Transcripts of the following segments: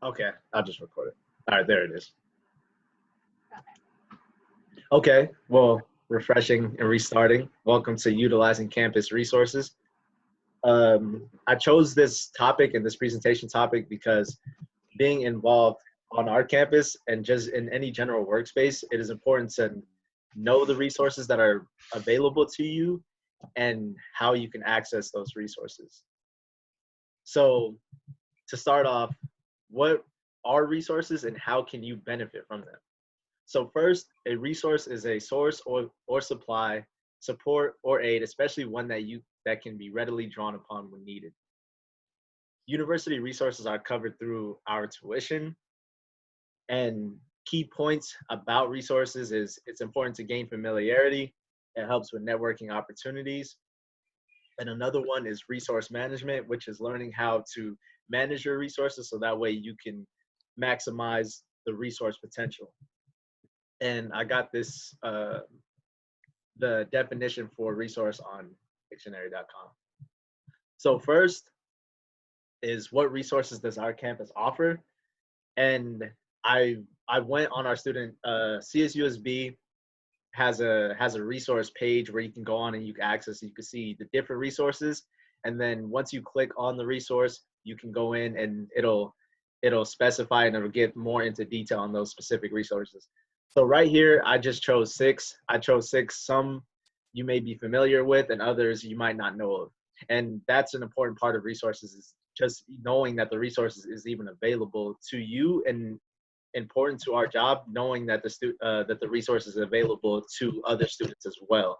Okay, I'll just record it. All right, there it is. Okay, well, refreshing and restarting. Welcome to Utilizing Campus Resources. I chose this topic and this presentation topic because being involved on our campus and just in any general workspace, it is important to know the resources that are available to you and how you can access those resources. So to start off, what are resources and how can you benefit from them? So first, a resource is a source or supply, support, or aid, especially one that can be readily drawn upon when needed. University resources are covered through our tuition, and key points about resources is it's important to gain familiarity. It helps with networking opportunities. And another one is resource management, which is learning how to manage your resources so that way you can maximize the resource potential. And I got this, the definition for resource on dictionary.com. So first is what resources does our campus offer? And I went on our student, CSUSB has a resource page where you can go on and you can access, you can see the different resources. And then once you click on the resource, you can go in and it'll specify and it'll get more into detail on those specific resources. So right here, I just chose 6. I chose 6. Some you may be familiar with and others you might not know of. And that's an important part of resources, is just knowing that the resources is even available to you, and important to our job, knowing that the resource is available to other students as well.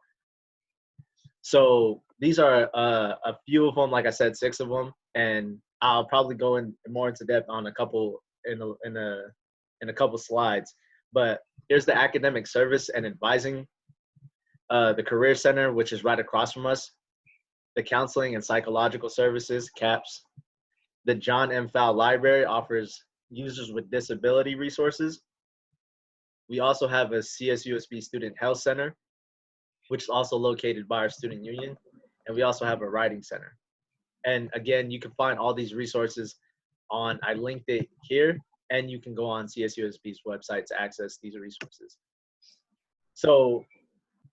So these are a few of them, like I said, 6 of them, and I'll probably go in more into depth on a couple in a couple slides. But here's the academic service and advising, the career center, which is right across from us, the counseling and psychological services, CAPS. The John M. Fowl Library offers users with disability resources. We also have a CSUSB Student Health Center, which is also located by our student union. And we also have a writing center. And again, you can find all these resources I linked it here, and you can go on CSUSB's website to access these resources. So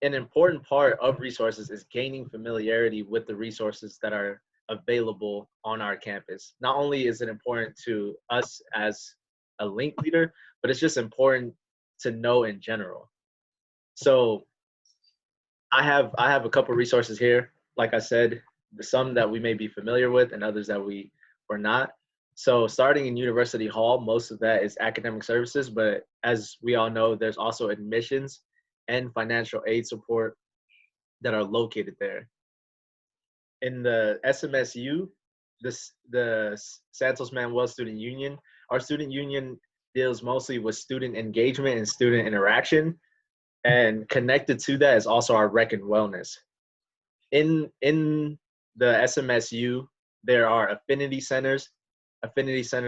an important part of resources is gaining familiarity with the resources that are available on our campus. Not only is it important to us as a link leader, but it's just important to know in general. So I have a couple resources here. Like I said, some that we may be familiar with and others that we were not. So starting in University Hall, most of that is academic services, but as we all know, there's also admissions and financial aid support that are located there. In the SMSU, the Santos Manuel Student Union, our student union deals mostly with student engagement and student interaction, and connected to that is also our rec and wellness. In the SMSU, there are affinity centers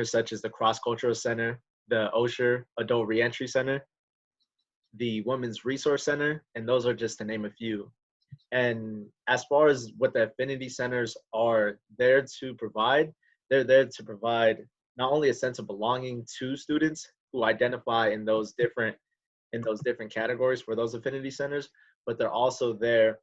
such as the Cross Cultural Center, the Osher Adult Reentry Center, the Women's Resource Center, and those are just to name a few. And as far as what the affinity centers are there to provide, they're there to provide not only a sense of belonging to students who identify in those different categories for those affinity centers, but they're also there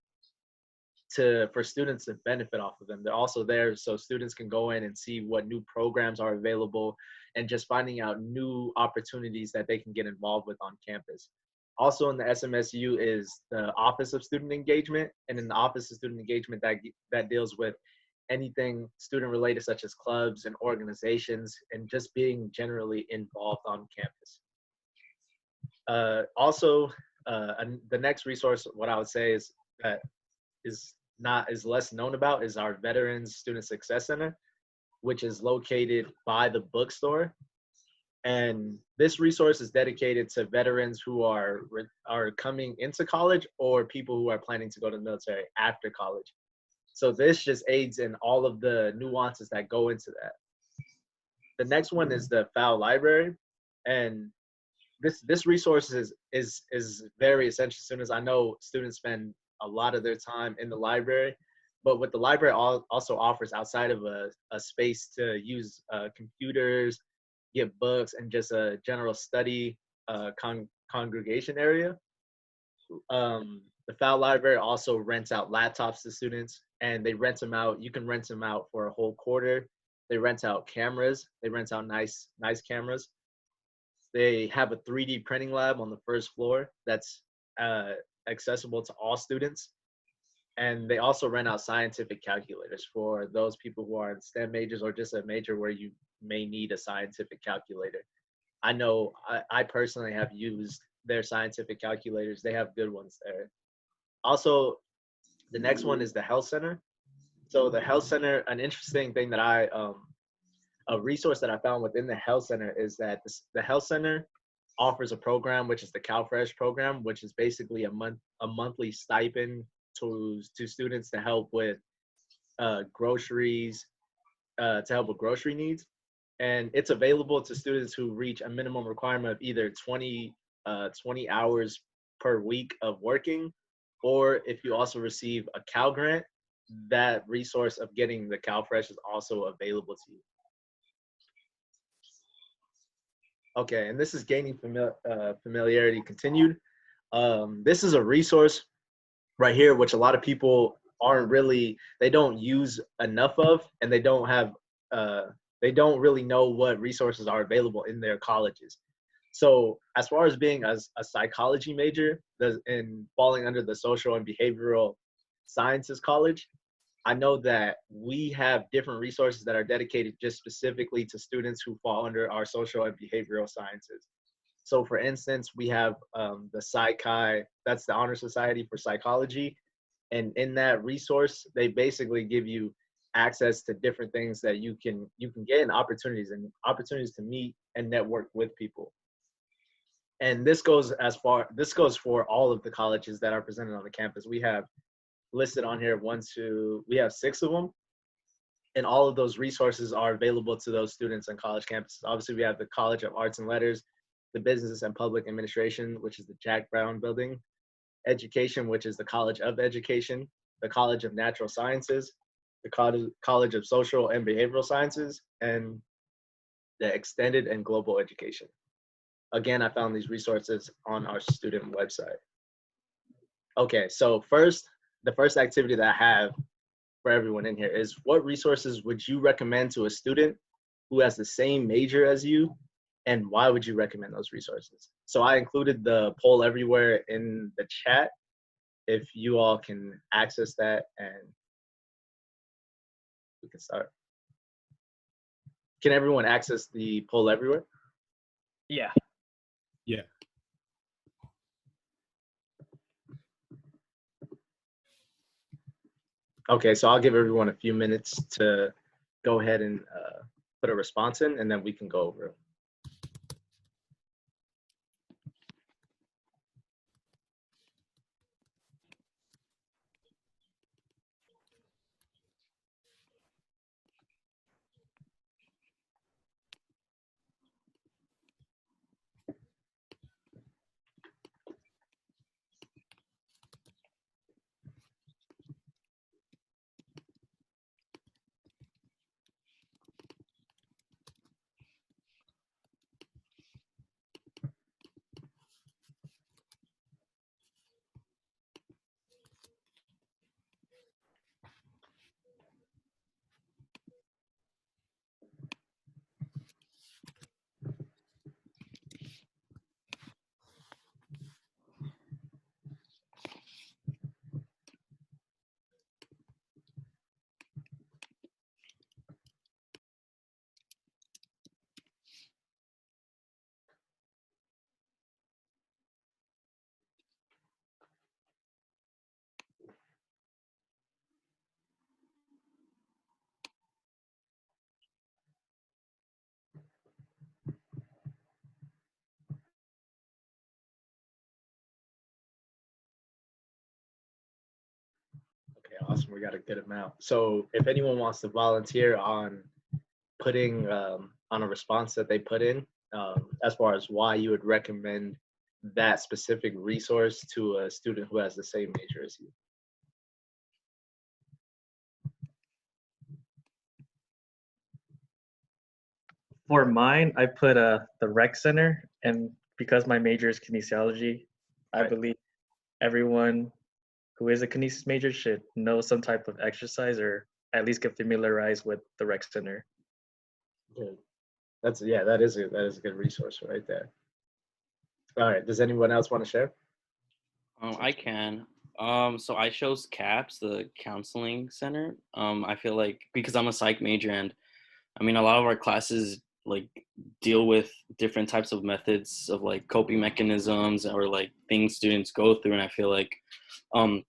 for students to benefit off of them. They're also there so students can go in and see what new programs are available and just finding out new opportunities that they can get involved with on campus. Also in the SMSU is the Office of Student Engagement, and in the Office of Student Engagement that deals with anything student related, such as clubs and organizations and just being generally involved on campus. The next resource, what I would say is that is less known about, is our Veterans Student Success Center, which is located by the bookstore. And this resource is dedicated to veterans who are coming into college or people who are planning to go to the military after college. So this just aids in all of the nuances that go into that. The next one is the Fowl Library, and this resource is very essential. As soon as I know students spend a lot of their time in the library, but what the library also offers outside of a space to use computers get books, and just a general study congregation area. The FAL library also rents out laptops to students, and they rent them out. You can rent them out for a whole quarter. They rent out cameras. They rent out nice cameras. They have a 3D printing lab on the first floor that's uh, accessible to all students. And they also rent out scientific calculators for those people who are in STEM majors or just a major where you may need a scientific calculator. I know I personally have used their scientific calculators. They have good ones there. Also, the next one is the health center. So the health center, an interesting thing that a resource that I found within the health center is that the health center offers a program, which is the CalFresh program, which is basically a monthly stipend to students to help with groceries, to help with grocery needs. And it's available to students who reach a minimum requirement of either 20 hours per week of working, or if you also receive a Cal grant, that resource of getting the CalFresh is also available to you. Okay, and this is gaining familiarity continued. This is a resource right here, which a lot of people they don't use enough of, and they don't really know what resources are available in their colleges. So as far as being a psychology major and falling under the social and behavioral sciences college, I know that we have different resources that are dedicated just specifically to students who fall under our social and behavioral sciences. So for instance, we have the Psychi, that's the Honor Society for Psychology. And in that resource, they basically give you access to different things that you can get in opportunities to meet and network with people. And this goes for all of the colleges that are presented on the campus. We have listed on here we have 6 of them. And all of those resources are available to those students on college campuses. Obviously, we have the College of Arts and Letters, the Business and Public Administration, which is the Jack Brown Building, Education, which is the College of Education, the College of Natural Sciences, the College of Social and Behavioral Sciences, and the Extended and Global Education. Again, I found these resources on our student website. Okay, so the first activity that I have for everyone in here is, what resources would you recommend to a student who has the same major as you, and why would you recommend those resources? So I included the poll everywhere in the chat, if you all can access that, and we can start. Can everyone access the poll everywhere? Yeah. Yeah. Okay, so I'll give everyone a few minutes to go ahead and put a response in, and then we can go over it. Okay, awesome. We got a good amount. So if anyone wants to volunteer on putting on a response that they put in, as far as why you would recommend that specific resource to a student who has the same major as you. For mine, I put the rec center, and because my major is kinesiology, I Right. believe everyone who is a kinesis major should know some type of exercise or at least get familiarized with the rec center. Good. That is a good resource right there. All right. Does anyone else want to share? I can. So I chose CAPS, the counseling center. I feel like because I'm a psych major, and I mean a lot of our classes like deal with different types of methods of like coping mechanisms or like things students go through, and I feel like um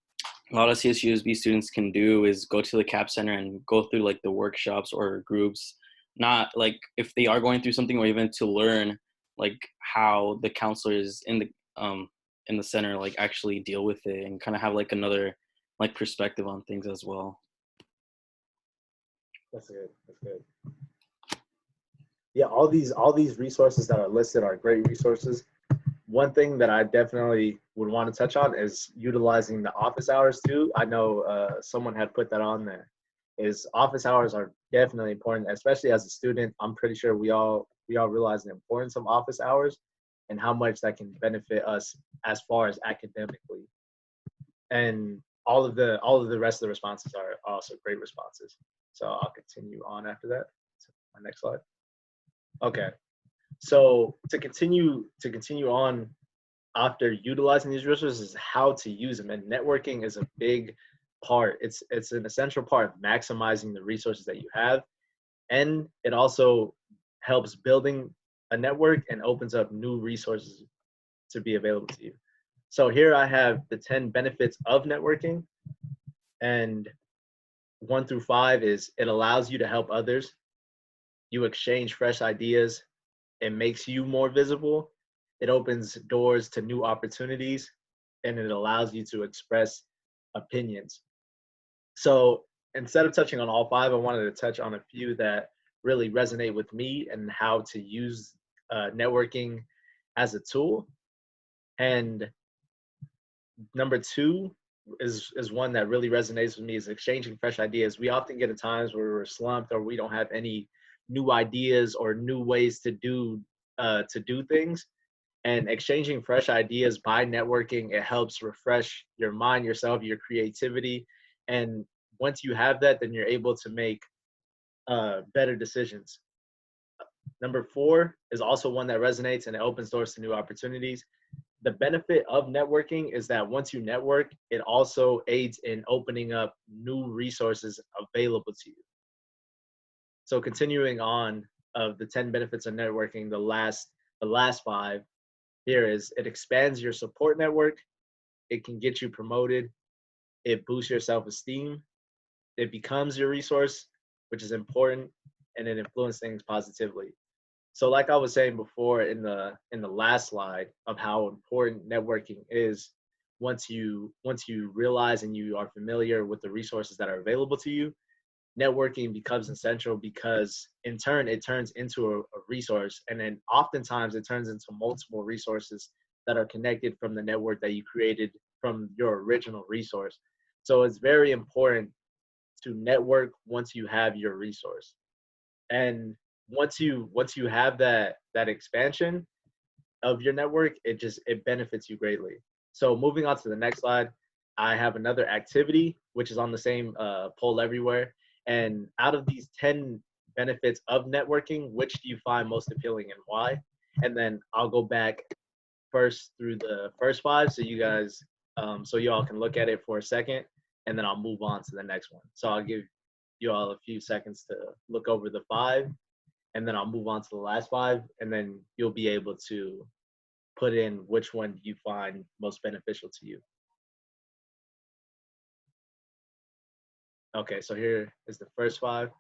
a lot of CSUSB students can do is go to the CAP center and go through like the workshops or groups, not like if they are going through something or even to learn like how the counselors in the center like actually deal with it and kind of have like another like perspective on things as well. That's good. That's good. Yeah, all these resources that are listed are great resources. One thing that I definitely would want to touch on is utilizing the office hours too. I know someone had put that on there. Is office hours are definitely important, especially as a student. I'm pretty sure we all realize the importance of office hours and how much that can benefit us as far as academically. And all of the rest of the responses are also great responses. So I'll continue on after that. So my next slide. Okay. So to continue on after utilizing these resources, how to use them, and networking is a big part. It's an essential part of maximizing the resources that you have, and it also helps building a network and opens up new resources to be available to you. So here I have the 10 benefits of networking, and 1 through 5 is it allows you to help others, you exchange fresh ideas, it makes you more visible, it opens doors to new opportunities, and it allows you to express opinions. So instead of touching on all 5, I wanted to touch on a few that really resonate with me and how to use networking as a tool. And number 2 is one that really resonates with me, is exchanging fresh ideas. We often get at times where we're slumped or we don't have any new ideas or new ways to do things, and exchanging fresh ideas by networking, it helps refresh your mind, yourself, your creativity. And once you have that, then you're able to make better decisions. Number 4 is also one that resonates, and it opens doors to new opportunities. The benefit of networking is that once you network, it also aids in opening up new resources available to you. So continuing on of the 10 benefits of networking, the last 5 here is it expands your support network, it can get you promoted, it boosts your self-esteem, it becomes your resource, which is important, and it influences things positively. So like I was saying before in the last slide of how important networking is, once you realize and you are familiar with the resources that are available to you, networking becomes essential because in turn it turns into a resource, and then oftentimes it turns into multiple resources that are connected from the network that you created from your original resource. So it's very important to network once you have your resource. And once you have that expansion of your network, it benefits you greatly. So moving on to the next slide, I have another activity which is on the same poll everywhere. And out of these 10 benefits of networking, which do you find most appealing and why? And then I'll go back first through the first 5 so you all can look at it for a second, and then I'll move on to the next one. So I'll give you all a few seconds to look over the 5, and then I'll move on to the last 5, and then you'll be able to put in which one you find most beneficial to you. Okay, so here is the first 5,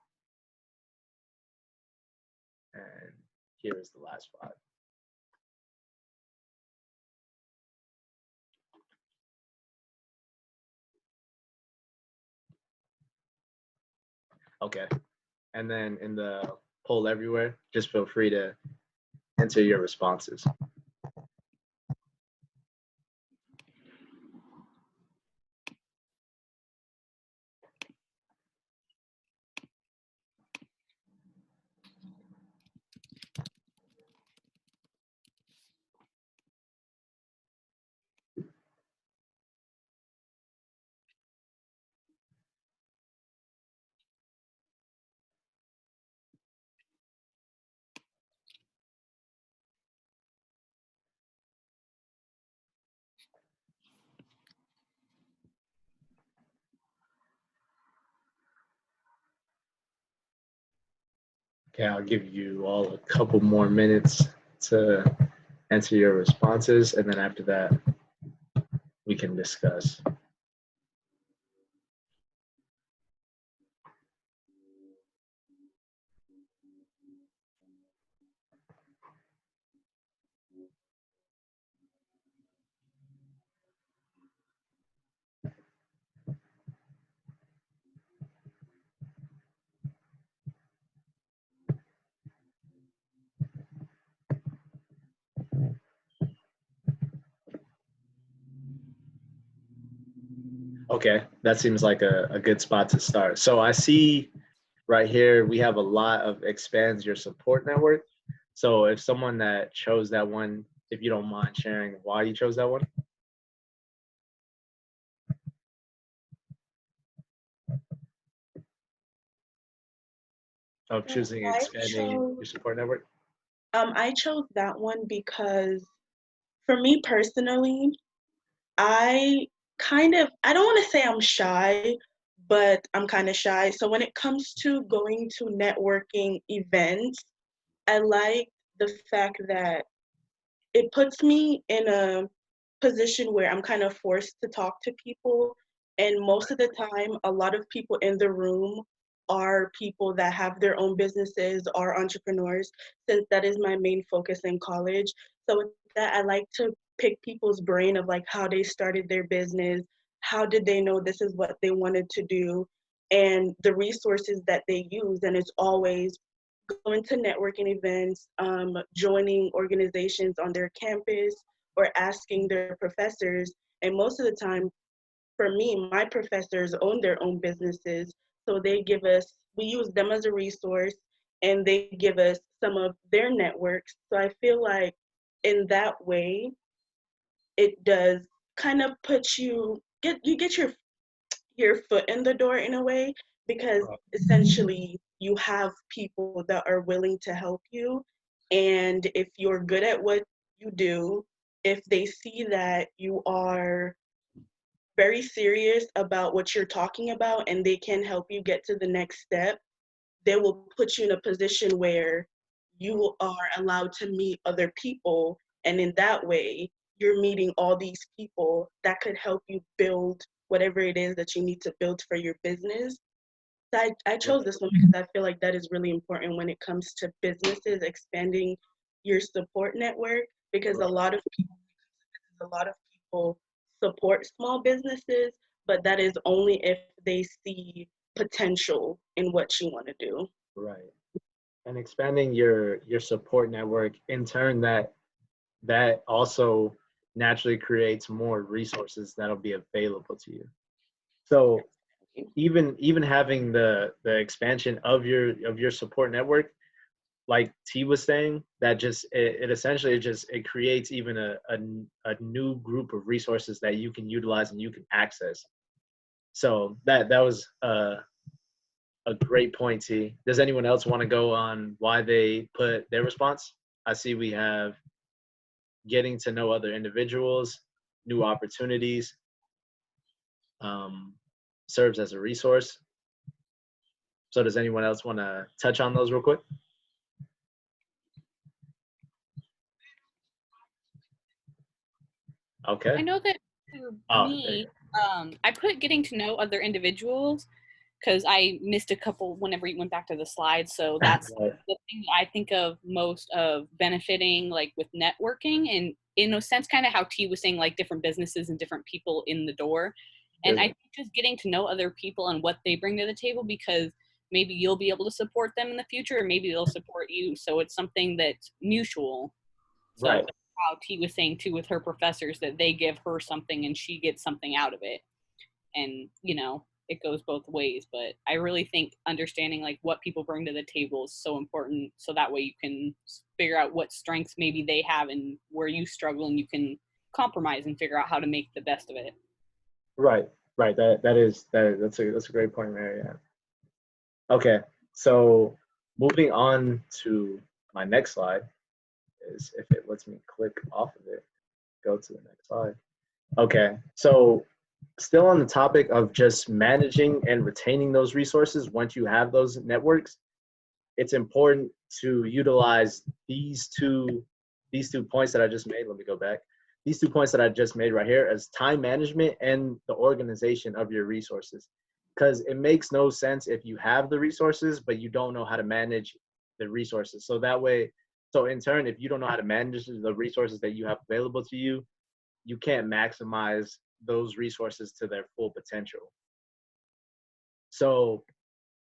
and here is the last 5. Okay, and then in the poll everywhere, just feel free to enter your responses. Okay, I'll give you all a couple more minutes to answer your responses, and then after that, we can discuss. Okay, that seems like a good spot to start. So I see right here, we have a lot of expands your support network. So if someone that chose that one, if you don't mind sharing why you chose that one. Of choosing expanding your support network? I chose that one because for me personally, I I don't want to say I'm shy, but I'm kind of shy. So when it comes to going to networking events, I like the fact that it puts me in a position where I'm kind of forced to talk to people. And most of the time, a lot of people in the room are people that have their own businesses, are entrepreneurs, since that is my main focus in college. So with that, I like to pick people's brain of like how they started their business, how did they know this is what they wanted to do, and the resources that they use. And it's always going to networking events, joining organizations on their campus, or asking their professors. And most of the time, for me, my professors own their own businesses. So they give us, we use them as a resource, and they give us some of their networks. So I feel like in that way, it does kind of put you get your foot in the door in a way, because essentially you have people that are willing to help you. And if you're good at what you do, if they see that you are very serious about what you're talking about and they can help you get to the next step, they will put you in a position where you are allowed to meet other people. And in that way, you're meeting all these people that could help you build whatever it is that you need to build for your business. So I chose this one because I feel like that is really important when it comes to businesses expanding your support network, because a lot of people support small businesses, but that is only if they see potential in what you want to do. Right. And expanding your support network, in turn, that also naturally creates more resources that'll be available to you. So even having the expansion of your support network, like T was saying, that just it essentially just it creates even a new group of resources that you can utilize and you can access. So that was a great point, T. Does anyone else want to go on why they put their response? I see we have getting to know other individuals, new opportunities, serves as a resource. So does anyone else want to touch on those real quick? Okay. I know that for Oh, me, I put getting to know other individuals because I missed a couple whenever you went back to the slides. So that's right. the thing that I think of most of benefiting, like with networking, and in a sense, kind of how T was saying, like different businesses and different people in the door. And I think just getting to know other people and what they bring to the table, because maybe you'll be able to support them in the future, or maybe they'll support you. So it's something that's mutual. So Right. how T was saying too with her professors, that they give her something and she gets something out of it. And, it goes both ways. But I really think understanding like what people bring to the table is so important. So that way you can figure out what strengths maybe they have and where you struggle, and you can compromise and figure out how to make the best of it. Right. That's a great point, Mary. Okay. So moving on to my next slide is, if it lets me click off of it, go to the next slide. Okay. So still on the topic of just managing and retaining those resources once you have those networks, it's important to utilize these two points that I just made. Let me go back. These 2 points that I just made right here as time management and the organization of your resources. Because it makes no sense if you have the resources, but you don't know how to manage the resources. So that way, so in turn, if you don't know how to manage the resources that you have available to you, you can't maximize those resources to their full potential. So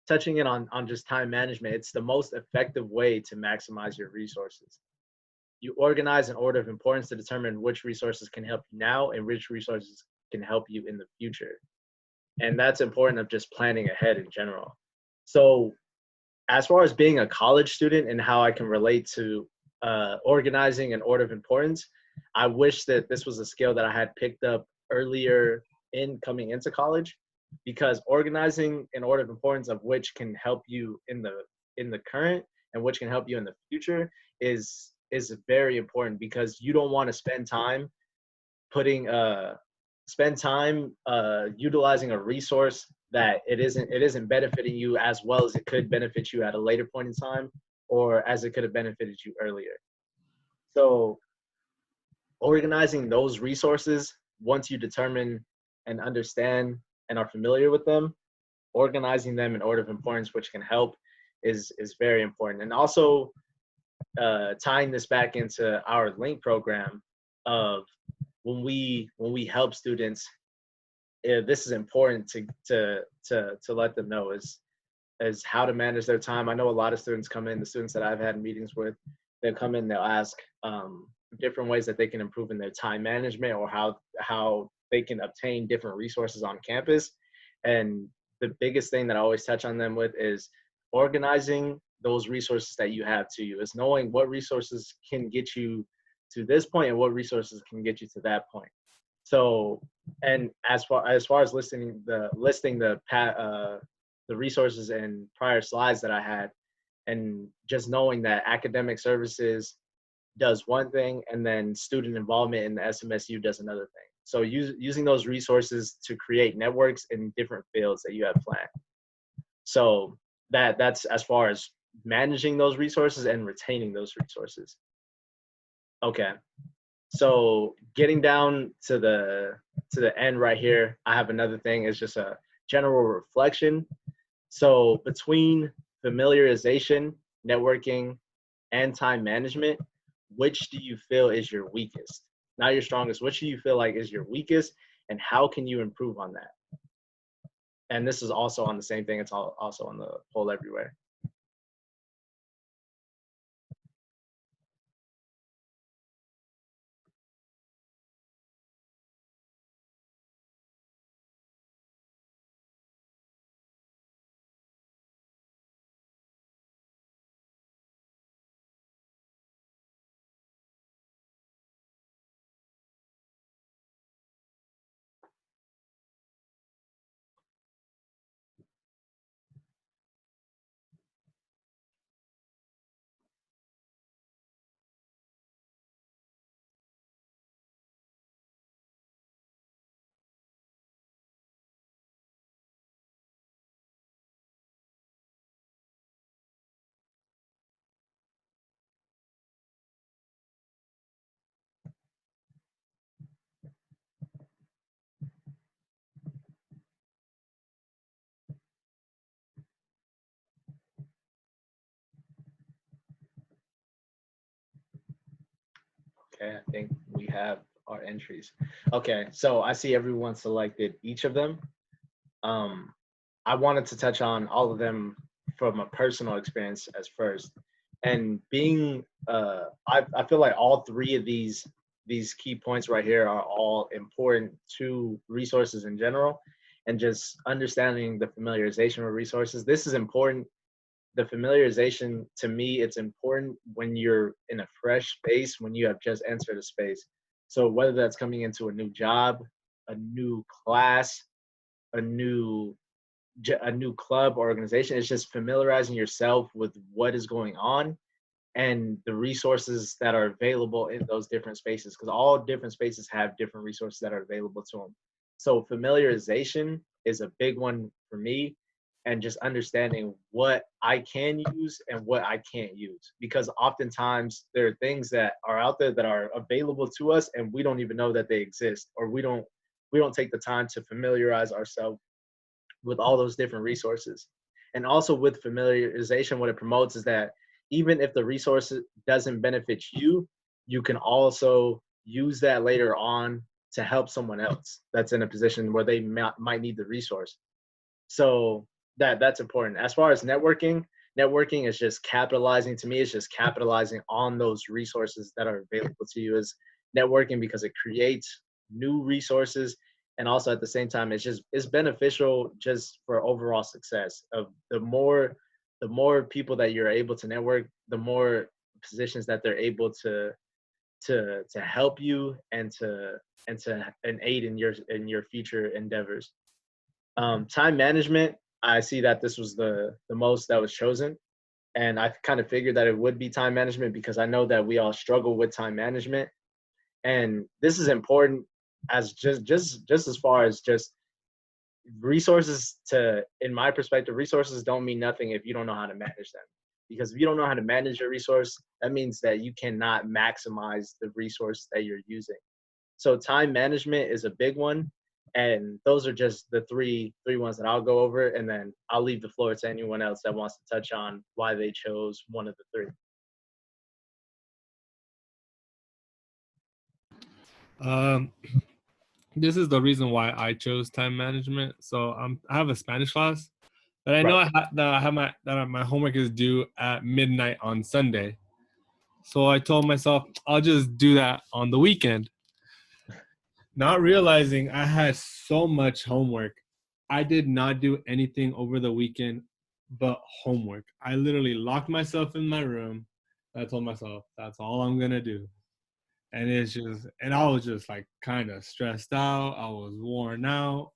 touching in on just time management, it's the most effective way to maximize your resources. You organize in order of importance to determine which resources can help you now and which resources can help you in the future. And that's important of just planning ahead in general. So as far as being a college student and how I can relate to organizing in order of importance, I wish that this was a skill that I had picked up earlier in coming into college, because organizing in order of importance of which can help you in the current and which can help you in the future is very important, because you don't want to spend time utilizing a resource that it isn't benefiting you as well as it could benefit you at a later point in time, or as it could have benefited you earlier. So organizing those resources, once you determine and understand and are familiar with them, organizing them in order of importance, which can help, is very important. And also tying this back into our link program of when we help students, this is important to let them know is how to manage their time. I know a lot of students come in, the students that I've had meetings with, they'll come in, they'll ask different ways that they can improve in their time management, or how they can obtain different resources on campus. And the biggest thing that I always touch on them with is organizing those resources that you have to you, is knowing what resources can get you to this point and what resources can get you to that point. So, and as far as listing the resources and prior slides that I had, and just knowing that academic services does one thing and then student involvement in the SMSU does another thing. So using those resources to create networks in different fields that you have planned. So that's as far as managing those resources and retaining those resources. Okay. So getting down to the end right here, I have another thing. It's just a general reflection. So between familiarization, networking, and time management, which do you feel is your weakest? Not your strongest. Which do you feel like is your weakest, and how can you improve on that? And this is also on the same thing. It's also on the poll everywhere. Okay, I think we have our entries. Okay, so I see everyone selected each of them. I wanted to touch on all of them from a personal experience as first. And being, I feel like all three of these key points right here are all important to resources in general, and just understanding the familiarization with resources. This is important. The familiarization, to me, it's important when you're in a fresh space, when you have just entered a space. So whether that's coming into a new job, a new class, a new club or organization, it's just familiarizing yourself with what is going on and the resources that are available in those different spaces, because all different spaces have different resources that are available to them. So familiarization is a big one for me. and just understanding what I can use and what I can't use. Because oftentimes there are things that are out there that are available to us and we don't even know that they exist, or we don't take the time to familiarize ourselves with all those different resources. And also with familiarization, what it promotes is that even if the resource doesn't benefit you, you can also use that later on to help someone else that's in a position where they might need the resource. So that's important. As far as networking is just capitalizing, to me, it's just capitalizing on those resources that are available to you as networking, because it creates new resources. And also at the same time, it's beneficial just for overall success. Of the more people that you're able to network, the more positions that they're able to help you and aid in your future endeavors. Time management, I see that this was the most that was chosen, and I kind of figured that it would be time management because I know that we all struggle with time management, and this is important as just as far as just resources. In my perspective, resources don't mean nothing if you don't know how to manage them. Because if you don't know how to manage your resource, that means that you cannot maximize the resource that you're using. So time management is a big one. And those are just the three ones that I'll go over. And then I'll leave the floor to anyone else that wants to touch on why they chose one of the three. This is the reason why I chose time management. So I have a Spanish class, but I know that my homework is due at midnight on Sunday. So I told myself I'll just do that on the weekend. Not realizing I had so much homework. I did not do anything over the weekend but homework. I literally locked myself in my room. I told myself that's all I'm gonna do. And I was just like kind of stressed out. I was worn out.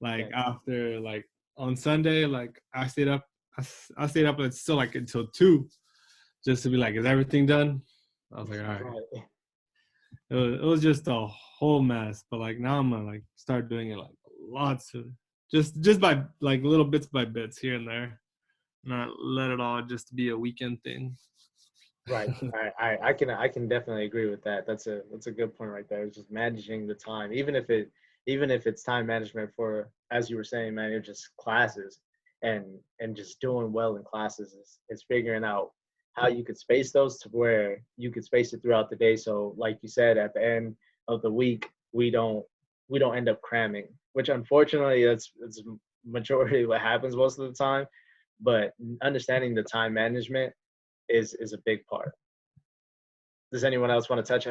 Like after like on Sunday, like I stayed up until like until 2 just to be like, is everything done? I was like, all right. It was just a whole mess, but like now I'm gonna like start doing it like lots of just by like little bits by bits here and there, not let it all just be a weekend thing. Right. I can definitely agree with that. That's a good point right there. It's just managing the time, even if it's time management for, as you were saying, man, it's just classes and just doing well in classes is figuring out how you could space those to where you could space it throughout the day. So like you said, at the end of the week, we don't end up cramming, which unfortunately it's majority of what happens most of the time. But understanding the time management is a big part. Does anyone else want to touch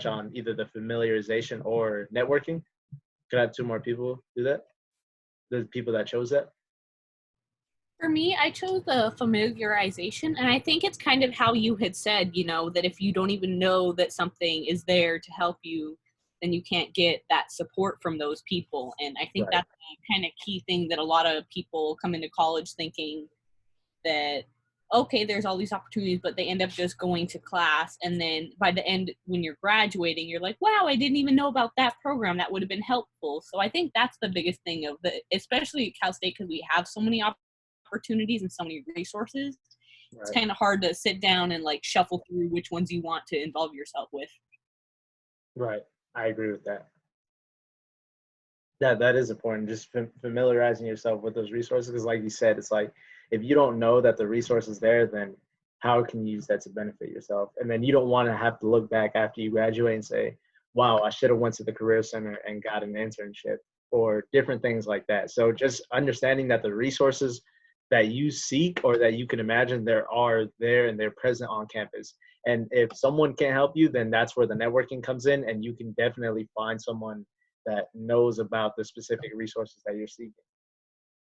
on either the familiarization or networking? Could I have two more people do that? The people that chose that? For me, I chose the familiarization, and I think it's kind of how you had said, that if you don't even know that something is there to help you, then you can't get that support from those people. And I think that's the kind of key thing that a lot of people come into college thinking that, okay, there's all these opportunities, but they end up just going to class. And then by the end, when you're graduating, you're like, wow, I didn't even know about that program. That would have been helpful. So I think that's the biggest thing especially at Cal State, because we have so many opportunities and so many resources. Right. It's kind of hard to sit down and like shuffle through which ones you want to involve yourself with. Right. I agree with that. That is important. Just familiarizing yourself with those resources. Because like you said, it's like, if you don't know that the resource is there, then how can you use that to benefit yourself? And then you don't want to have to look back after you graduate and say, wow, I should have went to the Career Center and got an internship, or different things like that. So just understanding that the resources that you seek or that you can imagine are there and they're present on campus. And if someone can't help you, then that's where the networking comes in, and you can definitely find someone that knows about the specific resources that you're seeking.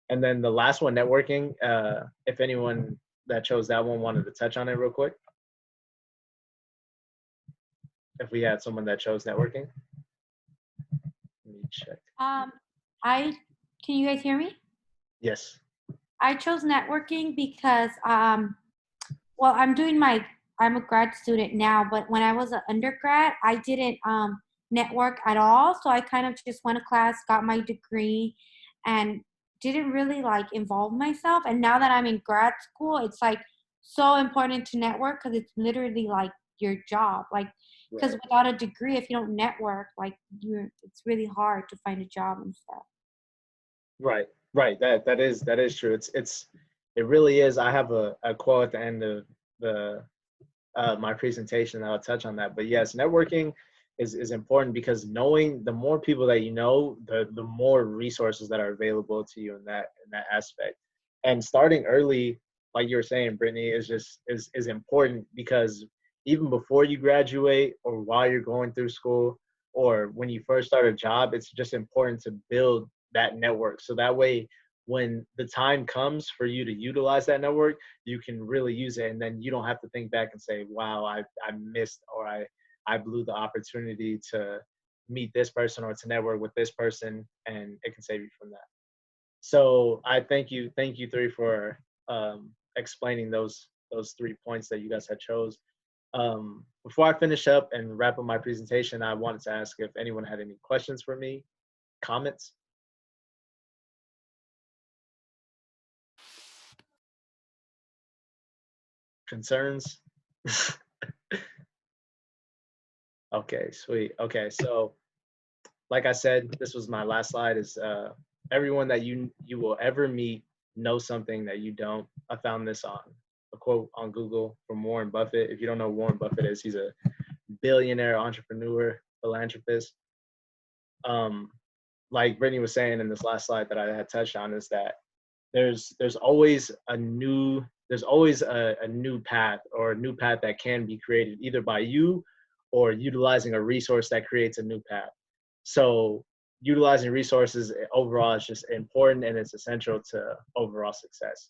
And then the last one, networking, if anyone that chose that one wanted to touch on it real quick. If we had someone that chose networking. Let me check. Can you guys hear me? Yes. I chose networking because, I'm a grad student now, but when I was an undergrad, I didn't network at all. So I kind of just went to class, got my degree, and didn't really like involve myself. And now that I'm in grad school, it's like so important to network because it's literally like your job. Like, because Right. without a degree, if you don't network, like it's really hard to find a job and stuff. Right. Right. That is true. It really is. I have a quote at the end of the my presentation that I'll touch on that. But yes, networking is important because knowing the more people that you know, the more resources that are available to you in that aspect. And starting early, like you were saying, Brittany, is important because even before you graduate or while you're going through school or when you first start a job, it's just important to build that network. So that way when the time comes for you to utilize that network, you can really use it. And then you don't have to think back and say, wow, I missed or I blew the opportunity to meet this person or to network with this person, and it can save you from that. So I thank you three for explaining those 3 points that you guys had chose. Before I finish up and wrap up my presentation, I wanted to ask if anyone had any questions for me, comments. Concerns? Okay, sweet. Okay, so like I said, this was my last slide is everyone that you will ever meet knows something that you don't. I found this on a quote on Google from Warren Buffett. If you don't know who Warren Buffett is, he's a billionaire entrepreneur, philanthropist. Like Brittany was saying in this last slide that I had touched on is that there's always a new path or a new path that can be created either by you or utilizing a resource that creates a new path. So utilizing resources overall is just important and it's essential to overall success.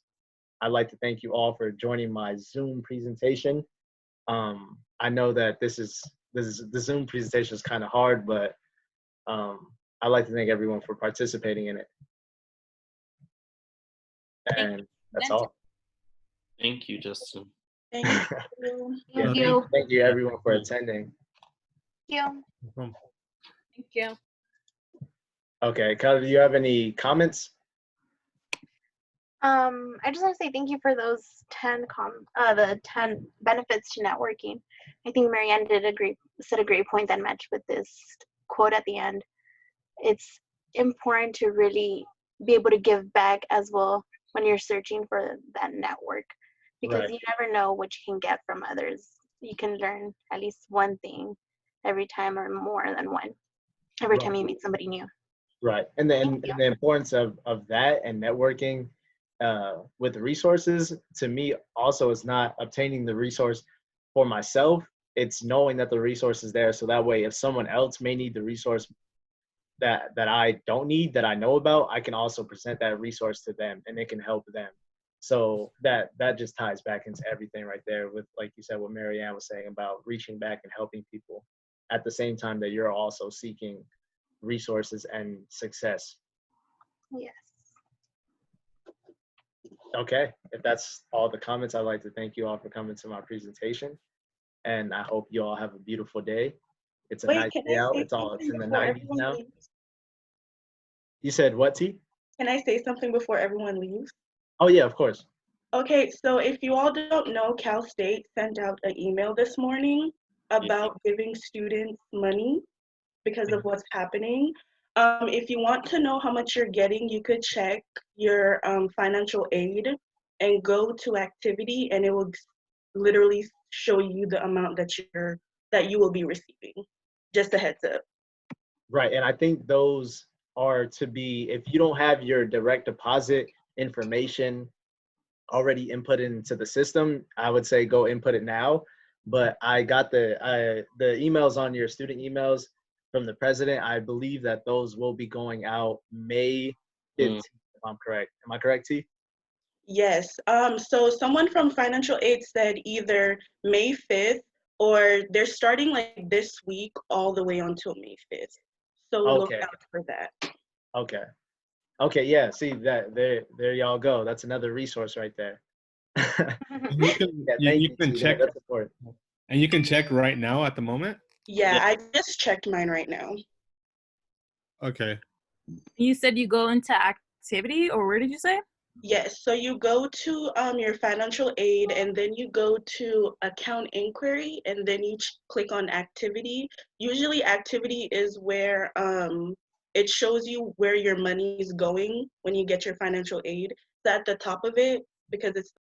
I'd like to thank you all for joining my Zoom presentation. I know that the Zoom presentation is kind of hard, but I'd like to thank everyone for participating in it. And that's all. Thank you, Justin. Thank you. Yeah, thank you everyone for attending. Thank you. Thank you. Okay, Kyle, do you have any comments? I just want to say thank you for those 10 the 10 benefits to networking. I think Marianne said a great point that matched with this quote at the end. It's important to really be able to give back as well when you're searching for that network, because Right. you never know what you can get from others. You can learn at least one thing every time or more than one every time you meet somebody new. Right. And the importance of that and networking with resources, to me also is not obtaining the resource for myself. It's knowing that the resource is there. So that way, if someone else may need the resource that I don't need, that I know about, I can also present that resource to them and it can help them. So that just ties back into everything right there with, like you said, what Marianne was saying about reaching back and helping people at the same time that you're also seeking resources and success. Yes. Okay, if that's all the comments, I'd like to thank you all for coming to my presentation. And I hope you all have a beautiful day. It's a nice day out. It's in the 90s now. Leaves? You said what, T? Can I say something before everyone leaves? Oh yeah, of course. Okay, so if you all don't know, Cal State sent out an email this morning about giving students money because of what's happening. If you want to know how much you're getting, you could check your financial aid and go to activity, and it will literally show you the amount that you will be receiving. Just a heads up. Right, and I think those are to be, if you don't have your direct deposit information already input into the system, I would say go input it now. But I got the emails on your student emails from the president. I believe that those will be going out May 15th, if I'm correct. Am I correct, T? Yes. So someone from financial aid said either May 5th or they're starting like this week all the way until May 5th. So look out for that. Okay. Okay, yeah, see that there y'all go. That's another resource right there. You can check. That's important. And you can check right now at the moment? Yeah, I just checked mine right now. Okay. You said you go into activity, or where did you say? Yes, so you go to your financial aid, and then you go to account inquiry, and then you click on activity. Usually activity is where it shows you where your money is going when you get your financial aid. So at the top of it, because it's